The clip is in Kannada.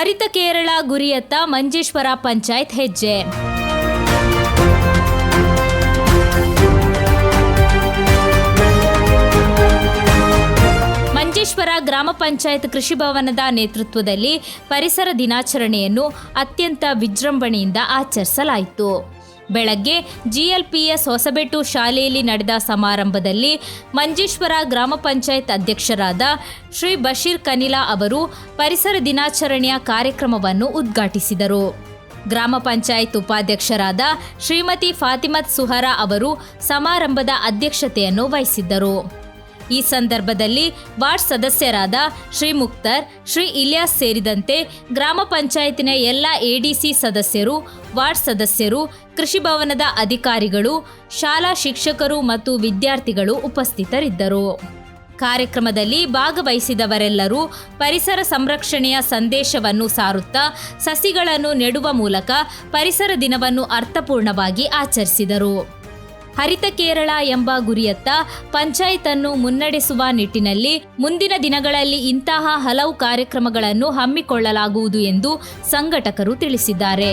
ಹರಿತ ಕೇರಳ ಗುರಿಯತ್ತ ಮಂಜೇಶ್ವರ ಪಂಚಾಯತ್ ಹೆಜ್ಜೆ. ಮಂಜೇಶ್ವರ ಗ್ರಾಮ ಪಂಚಾಯತ್ ಕೃಷಿ ಭವನದ ನೇತೃತ್ವದಲ್ಲಿ ಪರಿಸರ ದಿನಾಚರಣೆಯನ್ನು ಅತ್ಯಂತ ವಿಜೃಂಭಣೆಯಿಂದ ಆಚರಿಸಲಾಯಿತು. ಬೆಳಗ್ಗೆ GLPS ಹೊಸಬೆಟ್ಟು ಶಾಲೆಯಲ್ಲಿ ನಡೆದ ಸಮಾರಂಭದಲ್ಲಿ ಮಂಜೇಶ್ವರ ಗ್ರಾಮ ಪಂಚಾಯತ್ ಅಧ್ಯಕ್ಷರಾದ ಶ್ರೀ ಬಶೀರ್ ಕನಿಲಾ ಅವರು ಪರಿಸರ ದಿನಾಚರಣೆಯ ಕಾರ್ಯಕ್ರಮವನ್ನು ಉದ್ಘಾಟಿಸಿದರು. ಗ್ರಾಮ ಪಂಚಾಯತ್ ಉಪಾಧ್ಯಕ್ಷರಾದ ಶ್ರೀಮತಿ ಫಾತಿಮತ್ ಸುಹರಾ ಅವರು ಸಮಾರಂಭದ ಅಧ್ಯಕ್ಷತೆಯನ್ನು ವಹಿಸಿದ್ದರು. ಈ ಸಂದರ್ಭದಲ್ಲಿ ವಾರ್ಡ್ ಸದಸ್ಯರಾದ ಶ್ರೀ ಮುಕ್ತರ್, ಶ್ರೀ ಇಲಿಯಾಸ್ ಸೇರಿದಂತೆ ಗ್ರಾಮ ಪಂಚಾಯತಿನ ಎಲ್ಲ ADC ಸದಸ್ಯರು, ವಾರ್ಡ್ ಸದಸ್ಯರು, ಕೃಷಿ ಭವನದ ಅಧಿಕಾರಿಗಳು, ಶಾಲಾ ಶಿಕ್ಷಕರು ಮತ್ತು ವಿದ್ಯಾರ್ಥಿಗಳು ಉಪಸ್ಥಿತರಿದ್ದರು. ಕಾರ್ಯಕ್ರಮದಲ್ಲಿ ಭಾಗವಹಿಸಿದವರೆಲ್ಲರೂ ಪರಿಸರ ಸಂರಕ್ಷಣೆಯ ಸಂದೇಶವನ್ನು ಸಾರುತ್ತಾ ಸಸಿಗಳನ್ನು ನೆಡುವ ಮೂಲಕ ಪರಿಸರ ದಿನವನ್ನು ಅರ್ಥಪೂರ್ಣವಾಗಿ ಆಚರಿಸಿದರು. ಹರಿತ ಕೇರಳ ಎಂಬ ಗುರಿಯತ್ತ ಪಂಚಾಯತ್ ಅನ್ನು ಮುನ್ನಡೆಸುವ ನಿಟ್ಟಿನಲ್ಲಿ ಮುಂದಿನ ದಿನಗಳಲ್ಲಿ ಇಂತಹ ಹಲವು ಕಾರ್ಯಕ್ರಮಗಳನ್ನು ಹಮ್ಮಿಕೊಳ್ಳಲಾಗುವುದು ಎಂದು ಸಂಘಟಕರು ತಿಳಿಸಿದ್ದಾರೆ.